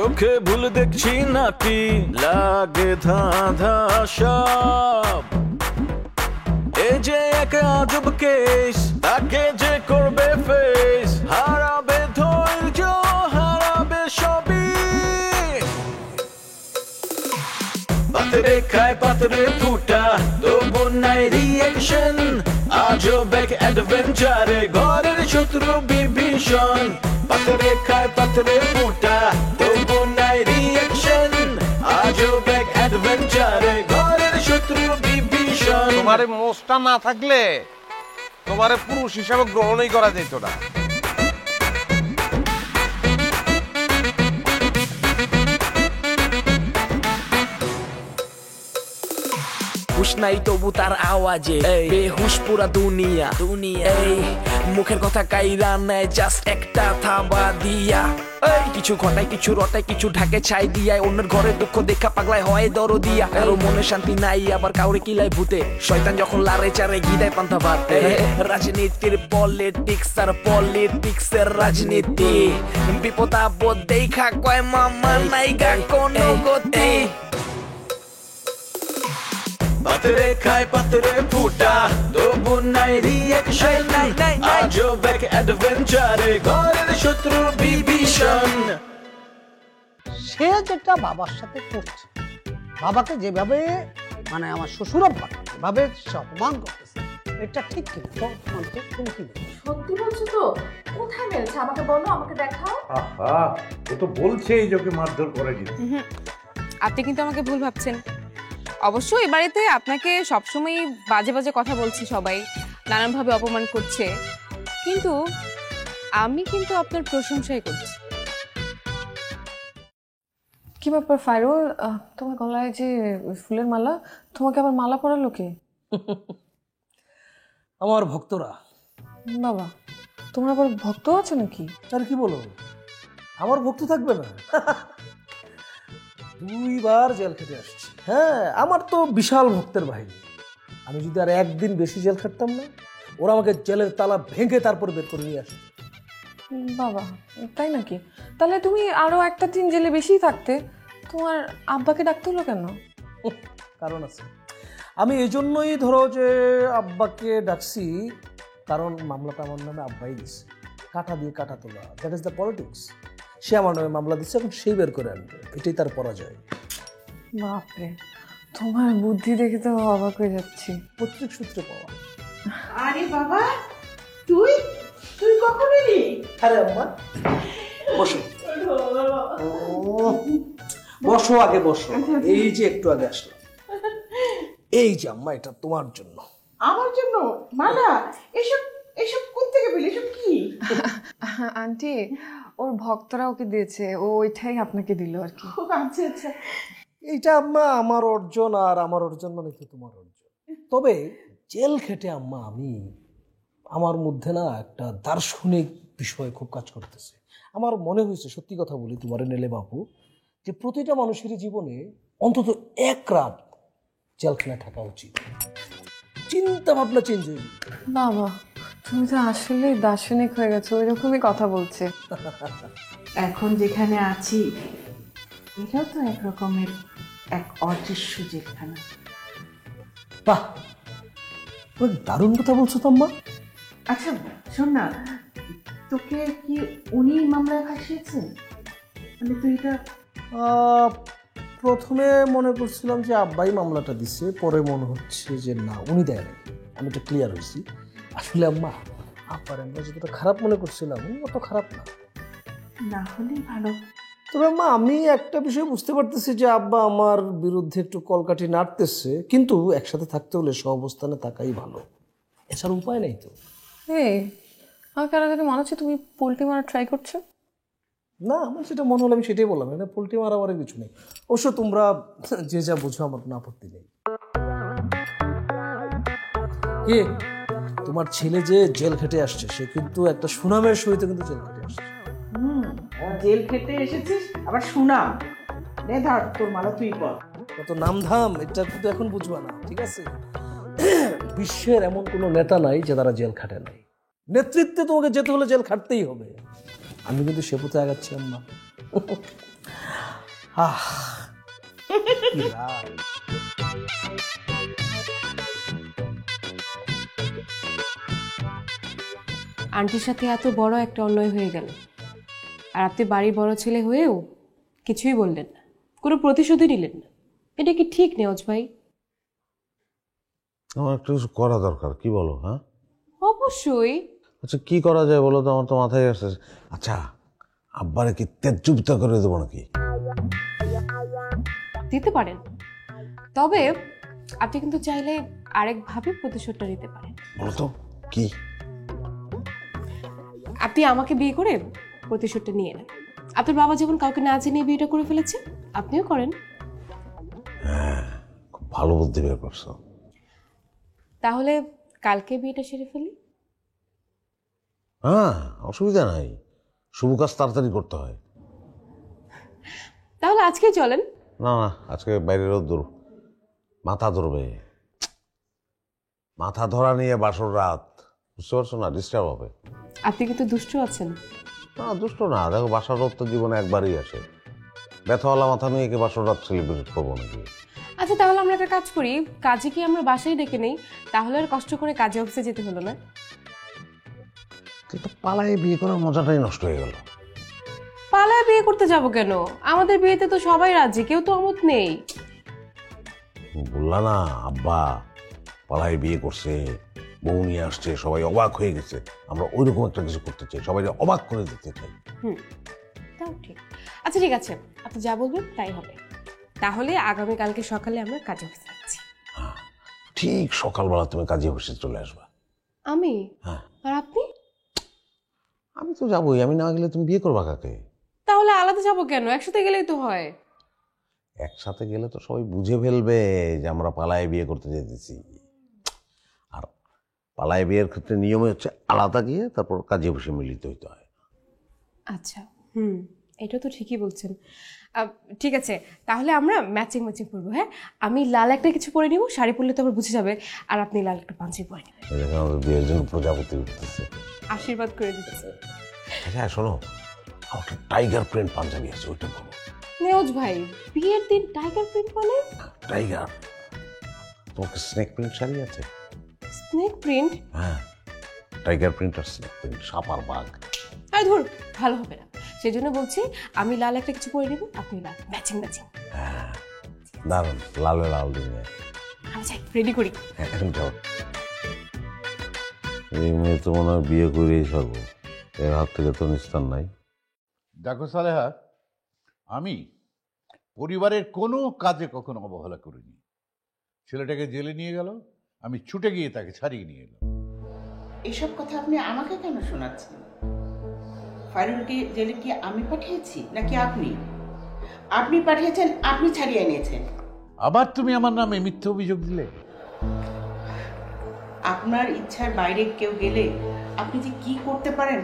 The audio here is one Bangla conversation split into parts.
চোখে ভুল দেখছি নাকি লাগে ধাঁধা সব এই যে এক আজব কেস তাকে যে করবে ফেস হারাবে ধৈর্য হারাবে সবই পাতরে খায় পাতরে ফুটা তবু নাই রিয়েকশন আজব এক অ্যাডভেঞ্চারে ঘরের শত্রু বিভীষণ পাতরে খায় পাতরে ফুটা তবু নাই রিয়েকশন আজব এক অ্যাডভেঞ্চারে ঘরের শত্রু বিভীষণ। তোমার মোষটা না থাকলে তোমার পুরুষ হিসাবে গ্রহণই করা যেত না। হুশ নাই তবু তার আওয়াজে বেহুশ পুরা দুনিয়া এই মুখের কথা কাইরা নেয় জাস্ট একটা থাবা দিয়া কিছু ঘটায় কিছু রটায় কিছু ঢাকে ছাই দিয়ায় অন্যের ঘরে দুঃখ দেখা পাগলায় হয় দরদিয়া কারো মনে শান্তি নাই আবার কাউরে কিলায় ভূতে শয়তান যখন লারে চারে গিদায় পান্তা ভাতে রাজনীতির পলিটিক্স আর পলিটিক্সের রাজনীতি বিপদ আপদ দেখা কয় মামা নাইগা কোনো গতি পাতরে খায় পাতরে ফুটা তবু নাই রিয়েকশন আজব এক অ্যাডভেঞ্চারে ঘরের শত্রু বিভীষণ। সে যেটা বাবার সাথে করছে বাবাকে যেভাবে মানে আমার শ্বশুর আব্বাকে যেভাবে সে অপমান করতেছে এটা ঠিক কিনা তুমি কি সত্যি বলছো তো? কোথায় মেরেছে আমাকে বলো, আমাকে দেখাও। আহা ও তো বলছেই যে ওকে মারধর করে দিতে। আপনি কিন্তু আমাকে ভুল ভাবছেন। অবশ্য এই বাড়িতে আপনাকে সবসময় বাজে বাজে কথা বলছি, সবাই নানানভাবে অপমান করছে, কিন্তু আমি কিন্তু আপনার প্রশংসাই করছি। কি ব্যাপার ফাইরুল, তোমার গলায় যে ফুলের মালা, তোমাকে আবার মালা পরালো কে? আমার ভক্তরা। বাবা, তোমার আবার ভক্ত আছে নাকি? আর কি বলো, আমার ভক্ত থাকবে না? 2 বার জেল খেটে আসছি। হ্যাঁ, আমার তো বিশাল ভক্তের বাহিনী। আমি যদি আর একদিন বেশি জেল খাটতাম না, ওরা আমাকে জেলের তালা ভেঙে তারপর বের করে নিয়ে আসে। বাবা, তাই নাকি? তাহলে তুমি আরো একটা দিন জেলে বেশি থাকতে। তোমার আব্বাকে ডাকতে হলো কেন? কারণ আছে। আমি এই জন্যই ধরো যে আব্বাকে ডাকছি, কারণ মামলাটা আমার নামে আব্বাই দিচ্ছে। কাটা দিয়ে কাটা তোলা, দ্যাট ইজ দ্য পলিটিক্স। সে আমার নামে মামলা দিচ্ছে, এখন সেই বের করে আনবে, এটাই তার পরাজয়। বাপরে, তোমার বুদ্ধি দেখে তো অবাক হয়ে যাচ্ছি। পৈতৃক সূত্রে পাওয়া। আরে বাবা, তুই কখন এলি? আরে আম্মা, বসো বসো, আগে বসো। এই যে একটু আগে আসলাম। এই যে আম্মা, এটা তোমার জন্য। আমার জন্য মালা? এসব এসব কোত্থেকে পেলি? এসব কি? আন্টি, ওর ভক্তরা ওকে দিয়েছে, ও ওইটাই আপনাকে দিল আর কি। আচ্ছা আচ্ছা। এইটা আম্মা আমার অর্জন, আর আমার অর্জন মানে কি তোমার অর্জন। তবে জেল খেটে আম্মা আমি আমার মধ্যে না একটা দার্শনিক বিষয় খুব কাজ করতেছে। আমার মনে হয়েছে, সত্যি কথা বলি তোমার নেলে বাপু, যে প্রতিটা মানুষের জীবনে অন্তত এক রাত জেলখানায় থাকা উচিত। চিন্তা ভাবনা চেঞ্জ হয়ে যাবে। বাবা, তুমি তো আসলে দার্শনিক হয়ে গেছো, ওইরকমই কথা বলছে। এখন যেখানে আছি এটাও তো এক রকমের এক অদৃশ্য জেলখানা। বাহ, দারুণ কথা বলছো তো আম্মা। আচ্ছা শোন না, তোকে কি উনি মামলায় ফাঁসিয়েছেন? মানে তুই এটা প্রথমে মনে করছিলাম যে আব্বাই মামলাটা দিচ্ছে, পরে মনে হচ্ছে যে না, উনি দেয় নাই। আমি তো ক্লিয়ার হয়েছি, আসলে আম্মা আব্বার আমরা যতটা খারাপ মনে করছিলাম উনি অত খারাপ না। না হলেই ভালো। তবে আম্মা, আমি একটা বিষয় বুঝতে পারতেছি যে আব্বা আমার বিরুদ্ধে একটু কলকাঠি নাড়তেছে, কিন্তু একসাথে থাকতে হলে সহাবস্থানে থাকাই ভালো, এছাড়া উপায় নেই তো। আমার কারো কাছে মনে হচ্ছে তুমি পোল্ট্রি মারা ট্রাই করছো। না, আমার যেটা মনে হলো আমি সেটাই বললাম, এটা পোল্ট্রি মারামারি কিছু নেই। অবশ্য তোমরা যে যা বুঝো, আমার কোনো আপত্তি নেই। কি তোমার ছেলে যে জেল খেটে আসছে, সে কিন্তু একটা সুনামের সহিত কিন্তু জেল খেটে আসছে। জেল খেটে এসেছিস, আবার সুনাম। নে ধর তোর মালা, তুই পর। কত নামধাম, এটা কিন্তু এখন বুঝবা না, ঠিক আছে? বিশ্বের এমন কোনো নেতা নাই যে তারা জেল খাটে নাই। নেতৃত্বে তোমাকে যেতে হলে জেল খাটতেই হবে। আমি কিন্তু সে পথে আগাচ্ছি আম্মা। আহ কি রাগ। আন্টির সাথে এত বড় একটা অন্যায় হয়ে গেল, আর আপনি বাড়ির বড় ছেলে হয়েও কিছুই বললেন না, কোনো প্রতিশোধই নিলেন না। এটা কি ঠিক নেওজ ভাই? আমার একটা কিছু করা দরকার, কি বলো? হ্যাঁ অবশ্যই। আচ্ছা কি করা যায় বলো তো, আমার তো মাথায় আসছে। আচ্ছা আব্বারে কি তেজুবিতা করে দেবো নাকি? দিতে পারেন, তবে আপনি কিন্তু চাইলে আরেকভাবে প্রতিশোধটা নিতে পারেন। বলো তো কি? আপনি আমাকে বিয়ে করে প্রতিশোধটা নিয়ে নেন। আপনার বাবা যেমন কাউকে না জানিয়ে বিয়েটা করে ফেলেছে, আপনিও করেন। হ্যাঁ খুব ভালো বুদ্ধি বের করছো। তাহলে কালকে বিয়েটা সেরে ফেলি। হ্যাঁ অসুবিধা নাই, শুভ কাজ তাড়াতাড়ি করতে হয়। তাহলে আজকেই চলেন। না না, আজকে বাইরের দূর, মাথা ধরবে। মাথা ধরা নিয়ে বাসর রাত, বুঝতে পারছো না? ডিস্টার্ব হবে। আপনি কিন্তু দুষ্ট আছেন। না দুষ্ট না, দেখো বাসর রাত তো জীবনে একবারই আসে। ব্যথাওয়ালা মাথা নিয়ে কি বাসর রাত সেলিব্রেট করবো নাকি? আচ্ছা তাহলে আমরা একটা কাজ করি, কাজে কি আমরা বাসায় ডেকে নেই, তাহলে আর কষ্ট করে কাজে অফিসে যেতে হলো না। কিন্তু পালায়ে বিয়ে করার মজাটাই নষ্ট হয়ে গেল। পালায় বিয়ে করতে যাব কেন? আমাদের বিয়েতে তো সবাই রাজি, কেউ তো অমত নেই। বললা না আব্বা পালায়ে বিয়ে করছে, বউ নিয়ে আসছে, সবাই অবাক হয়ে গেছে। আমরা ওইরকম একটা কিছু করতে চাই, সবাই অবাক করে দিতে চাই। তাও ঠিক। আচ্ছা ঠিক আছে, আপনি যা বলবেন তাই হবে। তাহলে আগামীকালকে সকালে আমরা কাজে অফিসে যাচ্ছি। ঠিক সকালবেলা তুমি কাজে অফিসে চলে আসবা। আমি? হ্যাঁ। আর আপনি? আমি তো যাবোই, আমি না গেলে তুমি বিয়ে করবা কাকে? তাহলে আলাদা যাবো কেন? একসাথে গেলেই তো হয়। একসাথে গেলে তো সবাই বুঝে ফেলবে যে আমরা পালায়ে বিয়ে করতে যেতেছি। আর পালায়ে বিয়ের ক্ষেত্রে নিয়মে হচ্ছে আলাদা গিয়ে তারপর কাজে অফিসে মিলিত হইতে হয়। আচ্ছা এটা তো ঠিকই বলছেন। ঠিক আছে, তাহলে আমরা ম্যাচিং ম্যাচিং করবো। হ্যাঁ, আমি লাল একটা কিছু পরে নিব, শাড়ি পরলে তো আবার বুঝে যাবে, আর আপনি লাল একটা পাঞ্জাবি পরে নেবেন। দেখেন আমাদের বিয়ের জন্য প্রজাপতি উঠতেছে। আশীর্বাদ করে দিচ্ছে। হ্যাঁ শোনো, আমার একটা টাইগার প্রিন্ট পাঞ্জাবি আছে, ওইটা বলো। নেওজ ভাই, বিয়ের দিন টাইগার প্রিন্ট মানে? টাইগার। তোমাকে স্নেক প্রিন্ট শাড়ি আছে? Snake print? হ্যাঁ টাইগার প্রিন্ট আর স্নেক প্রিন্ট, সাপ আর বাঘ। আর ধর ভালো হবে না, সেই জন্য বলছি আমি লাল একটা কিছু পরে নেব, আপনি লাল, ম্যাচিং ম্যাচিং। হ্যাঁ দারুণ, লালে লাল দিনে। আমি চাই রেডি করি। হ্যাঁ এখন যাও। এই মেয়ে তো মনে হয় বিয়ে করেই ছাড়বো, এর হাত থেকে তো নিস্তার নাই। দেখো সালেহা, আমি পরিবারের কোনো কাজে কখনো অবহেলা করিনি। ছেলেটাকে জেলে নিয়ে গেল, আমি ছুটে গিয়ে তাকে ছাড়িয়ে নিয়ে এলাম। এসব কথা আপনি আমাকে কেন শোনাচ্ছেন? ফাইরুলকে জেলে কি আমি পাঠিয়েছি নাকি আপনি? আপনি পাঠিয়েছেন, আপনি ছাড়িয়ে এনেছেন। আবার তুমি আমার নামে মিথ্যে অভিযোগ দিলে। আপনার ইচ্ছার বাইরে কেউ গেলে আপনি যে কি করতে পারেন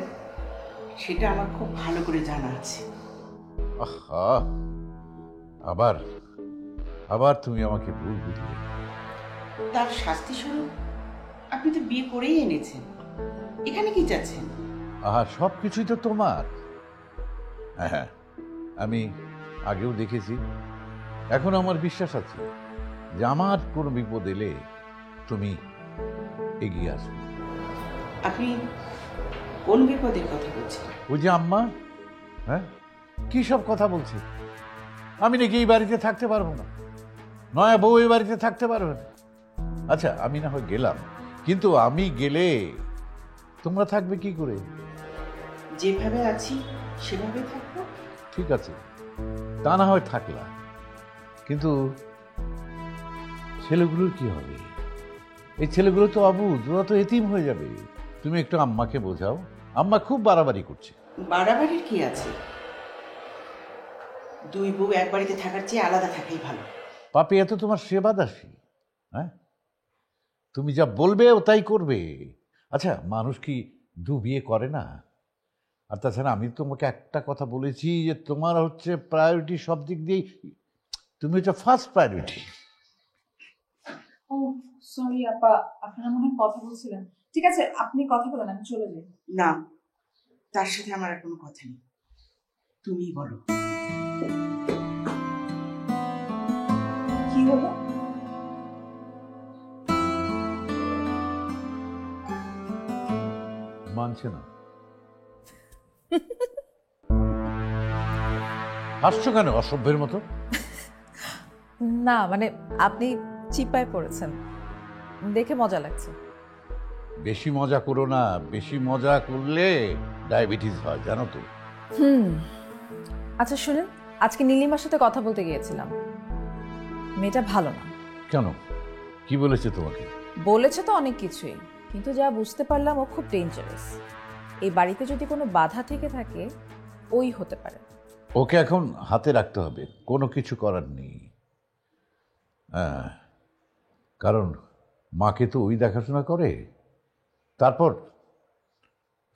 সেটা আমার খুব ভালো করে জানা আছে। আহা, আবার আবার তুমি আমাকে ভুল বুঝলে। তার শাস্তি স্বরূপ আপনি তো বিয়ে করেই এনেছেন, এখানে কি চাচ্ছেন? আহা, সব কিছুই তো তোমার। হ্যাঁ আমি আগেও দেখেছি, এখন আমার বিশ্বাস আছে যে আমার কোনো বিপদ এলে তুমি এগিয়ে আসবে। আপনি কোন বিপদের কথা বলছেন? ওই যে আম্মা, হ্যাঁ কি সব কথা বলছে, আমি নাকি এই বাড়িতে থাকতে পারবো না, নয়া বউ এই বাড়িতে থাকতে পারবে না। আচ্ছা আমি না হয় গেলাম, কিন্তু আমি গেলে তোমরা থাকবে কি করে? যেভাবে আছি সেভাবে থাকবো। ঠিক আছে, তা না হয় থাকলা, কিন্তু ছেলেগুলোর কি হবে? এই ছেলেগুলো তো অবুঝ, ওরা তো এতিম হয়ে যাবে। তুমি একটু আম্মাকে বোঝাও, আম্মা খুব বাড়াবাড়ি করছে। বাড়াবাড়ির কি আছে? দুই বউ এক বাড়িতে থাকার চেয়ে আলাদা থাকাই ভালো। পাপি এত তোমার সেবা দাসী? হ্যাঁ, তুমি যা বলবে ও তাই করবে। আচ্ছা মানুষ কি দু বিয়ে করে না? আর তাছাড়া আমি তোমাকে একটা কথা বলেছি যে তোমার হচ্ছে প্রায়োরিটি সব দিক দিয়েই, তুমি হচ্ছে ফার্স্ট প্রায়োরিটি। ও সরি আপা, আপনারা মনে হয় কথা বলছিলেন। ঠিক আছে আপনি কথা বলেন, আমি চলে যাই। না, তার সাথে আমার আর কোনো কথা নেই, তুমিই বলো। কি হলো? মানছে না। হাসছো কেন অসভ্যের মতো? না মানে আপনি চিপায় পড়েছেন দেখে মজা লাগছে। বেশি মজা করো না, বেশি মজা করলে ডায়াবেটিস হয় জানো তো। আচ্ছা শুনেন, আজকে নীলিমার সাথে কথা বলতে গিয়েছিলাম, মেয়েটা ভালো না। কেন, কি বলেছে তোমাকে? বলেছে তো অনেক কিছুই, কিন্তু যা বুঝতে পারলাম ও খুব ডেঞ্জারাস। এই বাড়িতে যদি কোনো বাধা থেকে থাকে ওই হতে পারে। ওকে এখন হাতে রাখতে হবে, কোনো কিছু করার নেই। হ্যাঁ, কারণ মাকে তো ওই দেখাশোনা করে। তারপর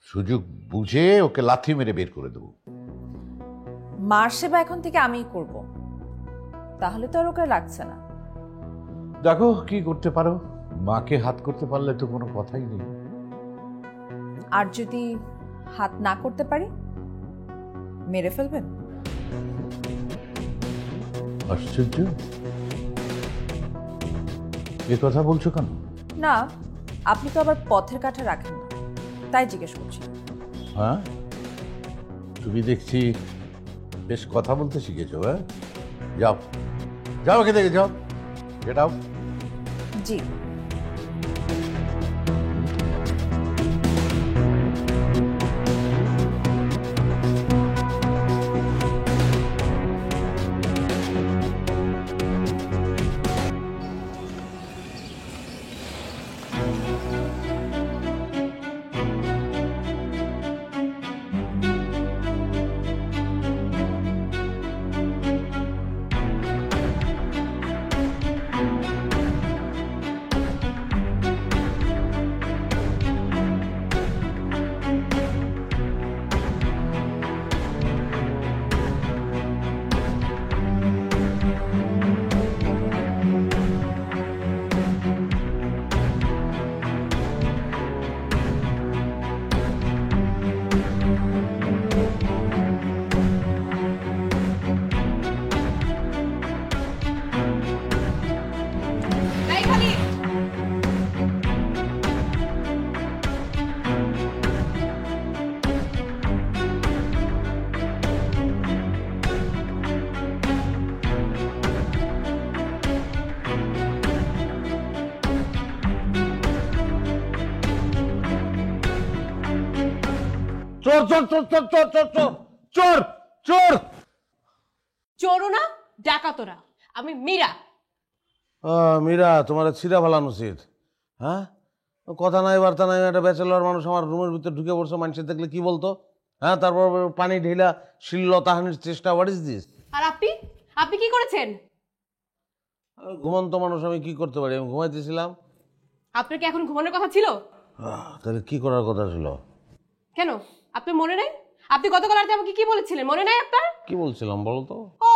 সুযোগ বুঝে ওকে লাথি মেরে বের করে দেবো। মার সেবা এখন থেকে আমিই করব, তাহলে তো আর ওকে লাগছে না। দেখো কি করতে পারো, মাকে হাত করতে পারলে তো কোনো কথাই নেই। আর যদি হাত না করতে পারি মেরে ফেলবেন? আশ্চর্য, এ কথা বলছো কেন? না, আপনি তো আবার পথের কাঠে রাখেন না, তাই জিজ্ঞেস করছি। হ্যাঁ, তুমি দেখছি বেশ কথা বলতে শিখেছো। হ্যাঁ, যাও যাও, এখান থেকে যাও, গেট আউট। জি। চোর চোর চোর চোর চোর চোর চোর চোর চোর। চোরও না, ডাকাতরা। আমি মীরা। মীরা, তোমার ছিঁড়া ফেলানো উচিত। হ্যাঁ, কথা নাই বার্তা নাই, একটা ব্যাচেলর মানুষ আমার রুমের ভিতরে ঢুকে পড়ছে, মানুষের দেখলে কি বলতো? হ্যাঁ, তারপর পানি ঢিলা শিল্লতাহানির চেষ্টা। What is this? আর আপনি আপনি কি করেছেন? ঘুমন্ত মানুষ, আমি কি করতে পারি? আমি ঘুমাইতেছিলাম। আপনার কি এখন ঘুমানোর কথা ছিল? তাহলে কি করার কথা ছিল? কেন আপনার মনে নাই? আপনি গতকাল রাতে আমাকে কি বলেছিলেন, মনে নাই আপনার? কি বলছিলাম বলো তো? ও,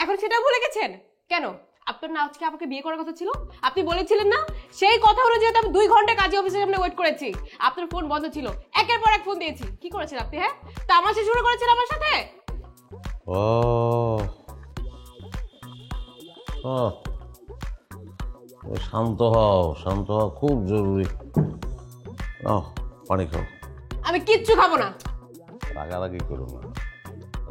এখন সেটা ভুলে গেছেন? কেন, আপনার না আজকে আমাকে বিয়ে করার কথা ছিল? আপনি বলেছিলেন না? সেই কথা অনুযায়ী আমি 2 ঘন্টা কাজে অফিসের সামনে ওয়েট করেছি। আপনার ফোন বন্ধ ছিল, একের পর এক ফোন দিয়েছি। কি করেছেন আপনি? হ্যাঁ, তামাশা শুরু করেছেন আমার সাথে। ও শান্ত হও, শান্ত হও, খুব জরুরি। পানি খাও। আমি কিচ্ছু খাবো না। রাগারাগি করো না,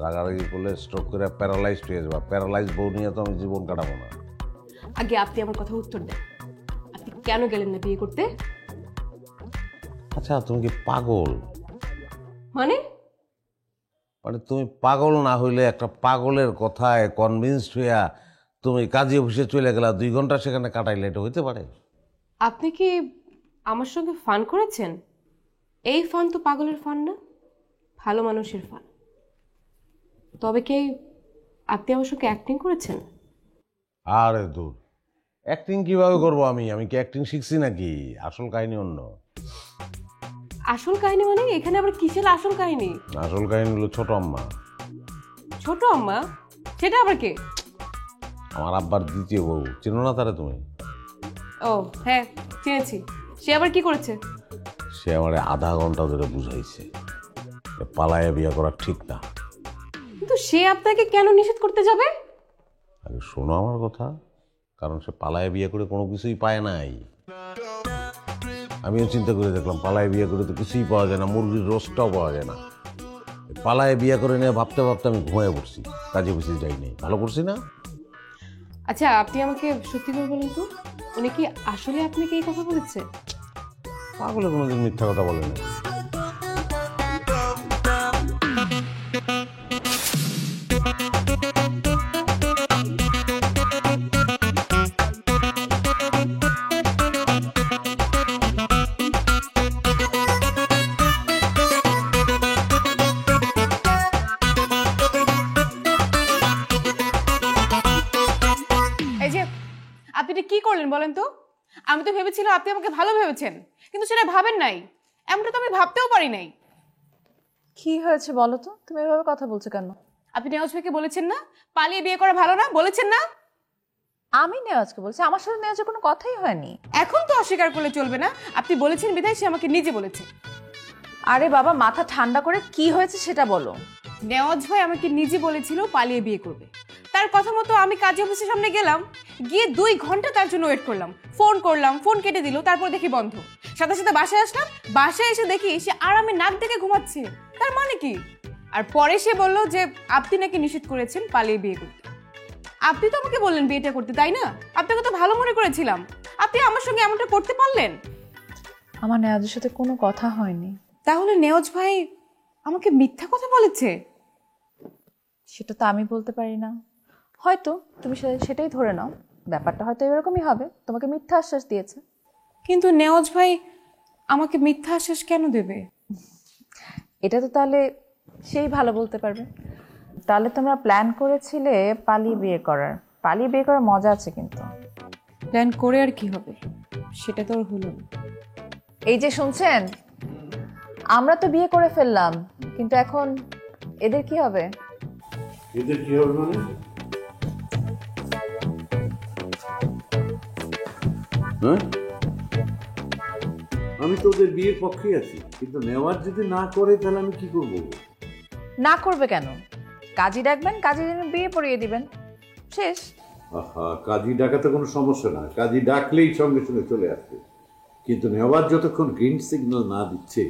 রাগারাগি করলে স্ট্রোক করে প্যারালাইজড হয়ে যাবে। প্যারালাইজ বউ নিয়ে তো আমি জীবন কাটাবো না। আগে আপনি আমার কথা উত্তর দেন, আপনি কেন গেলেন না বিয়ে করতে? আচ্ছা, তুমি কি পাগল? মানে তুমি পাগল না হইলে একটা পাগলের কথায় কনভিন্সড হইয়া তুমি কাজী অফিসে চলে গেলা, 2 ঘন্টা সেখানে কাটাইলে, এটা হইতে পারে? আপনি কি আমার সঙ্গে ফান করেছেন? এই ফান তো পাগলের ফান না, ভালো মানুষের ফান। তবে কি আপনি আমার সঙ্গে অ্যাক্টিং করেছেন? আরে দূর, অ্যাক্টিং কিভাবে করবো আমি? আমি কি অ্যাক্টিং শিখছি নাকি? আসল কাহিনী অন্য। আসল কাহিনী মানে এখানে আবার কিসের আসল কাহিনী? আসল কাহিনী হলো ছোট আম্মা। ছোট আম্মা? সেটা আবার কে? আমার আব্বার দ্বিতীয় বউ, চিনো না তারে তুমি? ও হ্যাঁ, চিনেছি। সে আবার কি করেছে? সে আমার আধা ঘন্টা ধরে বুঝাইছে পালায়ে বিয়ে করা ঠিক না। কিন্তু সে আপনাকে কেন নিষেধ করতে যাবে? আরে শোনো আমার কথা, কারণ সে পালায় বিয়ে করে কোনো কিছুই পায় নাই। আমিও চিন্তা করে দেখলাম, পালায় বিয়ে করে তো কিছুই পাওয়া যায় না, মুরগির রোস্টটাও পাওয়া যায় না। পালায় বিয়ে করে নিয়ে ভাবতে ভাবতে আমি ঘুমিয়ে পড়ছি, কাজে বেশি যাই নাই। ভালো করছি না? আচ্ছা আপনি আমাকে সত্যি করে বলেন তো, উনি কি আসলে আপনাকে এই কথা বলেছে? পাগলে কোনোদিন মিথ্যা কথা বলে না। এই যে আপনি এটা কি করলেন বলেন তো? আমি তো ভেবেছিলাম আপনি আমাকে ভালো ভেবেছেন, কিন্তু সেটা ভাবেন নাই। এমনটা তো আমি ভাবতেও পারি নাই। কি হয়েছে বলো তো, তুমি এভাবে কথা বলছো কেন? আপনি নেওয়াজ ভাইকে বলেছেন না পালিয়ে বিয়ে করা ভালো না, বলেছেন না? আমি নেওয়াজকে বলছি? আমার সাথে নেওয়াজের কোনো কথাই হয়নি। এখন তো অস্বীকার করলে চলবে না, আপনি বলেছেন বিধায় সে আমাকে নিজে বলেছে। আরে বাবা, মাথা ঠান্ডা করে কি হয়েছে সেটা বলো। নেওয়াজ ভাই আমাকে নিজে বলেছিল পালিয়ে বিয়ে করবে। তার কথা মতো আমি কাজী অফিসের সামনে গেলাম, গিয়ে 2 ঘন্টা তার জন্য ওয়েট করলাম। ফোন করলাম, ফোন কেটে দিল, তারপর দেখি বন্ধ। সাথে সাথে বাসায় আসলাম, বাসায় এসে দেখি সে আরামে নাক ডেকে ঘুমাচ্ছে। তার মানে কি? আর পরে সে বলল যে আপনি নাকি নিষেধ করেছেন পালিয়ে বিয়ে করতে। আপনি তো আমাকে বললেন বিয়েটা করতে, তাই না? আপনাকে তো ভালো মনে করেছিলাম, আপনি আমার সঙ্গে এমনটা করতে পারলেন? আমার নেওয়াজের সাথে কোনো কথা হয়নি। তাহলে নেওয়াজ ভাই আমাকে মিথ্যা কথা বলেছে? সেটা তো আমি বলতে পারি না, হয়তো তুমি সেটাই ধরে নাও। ব্যাপারটা হয়তো এরকমই হবে, তোমাকে মিথ্যা আশ্বাস দিয়েছে। কিন্তু নেওয়াজ ভাই আমাকে মিথ্যা আশ্বাস কেন দেবে? এটা তো তাহলে সেই ভালো বলতে পারবে। তাহলে তোমরা প্ল্যান করেছিলে পালিয়ে বিয়ে করার। পালিয়ে বিয়ে করার মজা আছে, কিন্তু প্ল্যান করে আর কি হবে, সেটা তো আর হলো না। এই যে শুনছেন, আমরা তো বিয়ে করে ফেললাম, কিন্তু এখন এদের কি হবে? এদের কি হবে মানে? আমি তো ওদের বিয়ের পক্ষেই আছি, কিন্তু নেওয়ার যদি না করে তাহলে আমি কি করব? না করবে কেন? কাজী ডাকবেন, কাজী বিয়ে পড়িয়ে দিবেন, শেষ। আহা, কাজী ডাকাতে কোনো সমস্যা না, কাজী ডাকলেই সঙ্গে সঙ্গে চলে আসবে। কিন্তু নেওয়ার যতক্ষণ গ্রিন সিগন্যাল না দিচ্ছে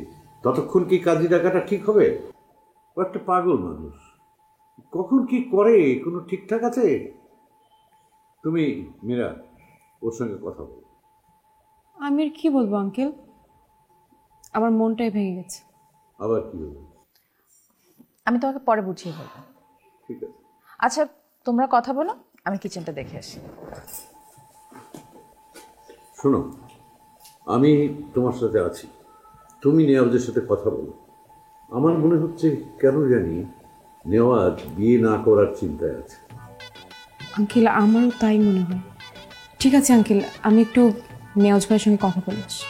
ততক্ষণ কি কাজী ডাকাটা ঠিক হবে? ও একটা পাগল মানুষ, কখন কি করে কোনো ঠিকঠাক আছে? তুমি মীরা ওর সঙ্গে কথা বলো। আমি আর কি বলবো আঙ্কেল, আমার মনটাই ভেঙে গেছে। আবার কি হবে? আমি তোমাকে পরে বুঝিয়ে বলবো। ঠিক আছে। আচ্ছা তোমরা কথা বলো, আমি কিচেনটা দেখে আসি। শোনো, আমি তোমার সাথে আছি, তুমি নেওয়াজের সাথে কথা বলো। আমার মনে হচ্ছে কেন জানি নেওয়াজ বিয়ে না করার চিন্তায় আছে। আঙ্কেল আমারও তাই মনে হয়। ঠিক আছে আঙ্কেল, আমি একটু নেওয়াজ ভাইয়ের সঙ্গে কথা বলেছি।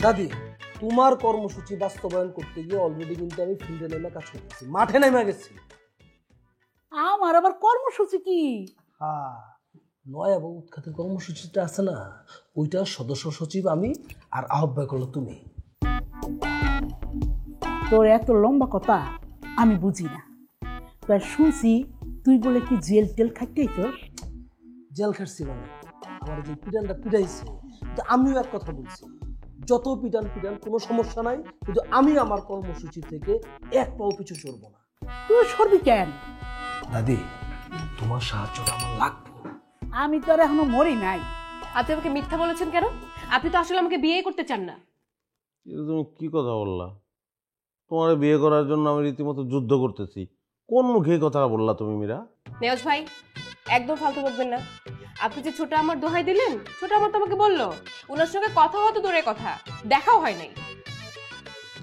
দাদি, তোমার কর্মসূচি বাস্তবায়ন করতে গিয়ে অলরেডি কিন্তু আমি ফিল্ডে নেমে কাজ করতেছি, মাঠে নেমে গেছি। আমার আবার কর্মসূচি কি? হ্যাঁ, নয় এবং উৎখাতের কর্মসূচিটা আছে না, ওইটা সদস্য সচিব আমি আর আহ্বায়ক হলো তুমি। তোর এত লম্বা কথা আমি বুঝি না। তাই শুনছি তুই বলে কি জেল টেল খাইতেই তোর? জেল খাটছি মানে আমার যে পিটানটা পিটাইছে, কিন্তু আমিও এক কথা বলছি, যত পিটান পিটান কোনো সমস্যা নাই, কিন্তু আমি আমার কর্মসূচি থেকে এক পাও পিছু সরবো না। তুই সরবি কেন? দাদি, তোমার সাহায্যটা আমার লাগবে। আমি তো আর এখনো মরি নাই। আপনি আমাকে মিথ্যা বলেছেন কেন? আপনি তো আসলে আমাকে বিয়ে করতে চান না। তুমি কি কথা বললা? তোমার বিয়ে করার জন্য আমি রীতিমতো যুদ্ধ করতেছি। কোন মুখে কথা বললা তুমি মীরা? নেওয়াজ ভাই একদম ফালতু বকবেন না। আপনি যে ছোট আমার দোহাই দিলেন, ছোট আমার তো আমাকে বললো ওনার সঙ্গে কথা হতো দূরের কথা, দেখাও হয় নাই।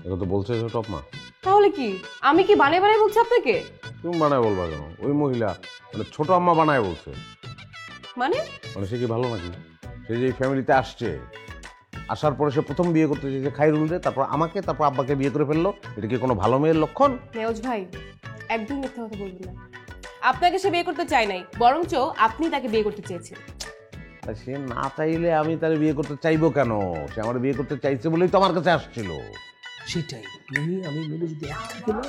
এটা তো বলছে ছোট মা। তাহলে কি আমি কি বানায় বানায় বলছি আপনাকে? তুমি বানায় বলবা কেন? ওই মহিলা মানে ছোট আম্মা বানায় বলছে। মানে সে কি ভালো নাকি? সে যে ফ্যামিলিতে আসছে, আসার পরে সে প্রথম বিয়ে করতে চেয়েছে খাইরুল রে, তারপর আমাকে, তারপর আব্বাকে বিয়ে করে ফেললো। এটা কি কোনো ভালো মেয়ের লক্ষণ? নেওয়াজ ভাই একদম মিথ্যা কথা বলবেন না। আপনাকে সে বিয়ে করতে চায় নাই, বরঞ্চ আপনি তাকে বিয়ে করতে চেয়েছেন। তা সে না চাইলে আমি তার বিয়ে করতে চাইবো কেন? সে আমার বিয়ে করতে চাইছে বলেই তো আমার কাছে আসছিল। সেটাই, তুমি আমি মিলে যদি এক থেকে না।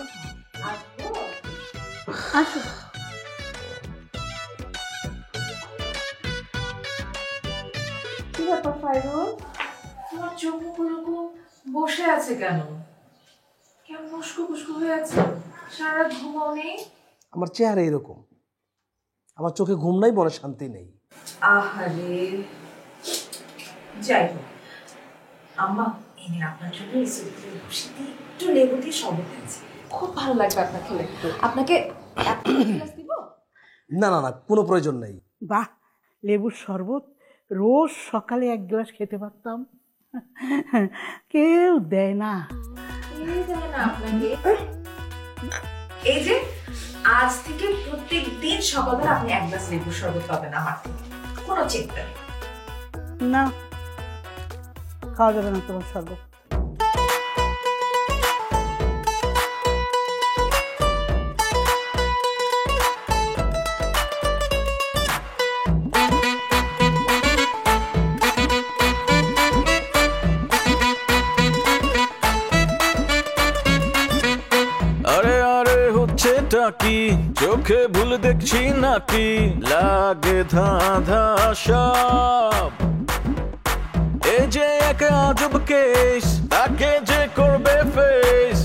আসো। কি ব্যাপার ফাইরুল, তোমার চোখ মুখগুলো বসে আছে কেন? কেমন উস্কো পুস্কো হয়ে আছে? সারা ঘুমাও নেই? আমার চেহারা এরকম, আমার চোখে ঘুম নাই, মনে শান্তি নেই। আহারে, যাই হোক আম্মা, এনে আপনার জন্য বসে দিয়ে একটু লেবু দিয়ে শরবত আছে, খুব ভালো লাগবে আপনার খেলে। আপনাকে দিব? না না না, কোনো প্রয়োজন নেই। বাহ, লেবুর শরবত রোজ সকালে এক গ্লাস খেতে পারতাম, কেউ দেয় না। আপনাকে এই যে আজ থেকে প্রত্যেক দিন সকালবেলা আপনি এক গ্লাস লেবুর শরবত পাবেন আমার থেকে, কোনো চিন্তা নেই। না, খাওয়া যাবে না তোমার শরবত। আরে আরে হচ্ছেটা কি, চোখে ভুল দেখছি নাকি, লাগে ধাঁধা সব। এই যে এক আজব কেস, তাকে যে করবে ফেস,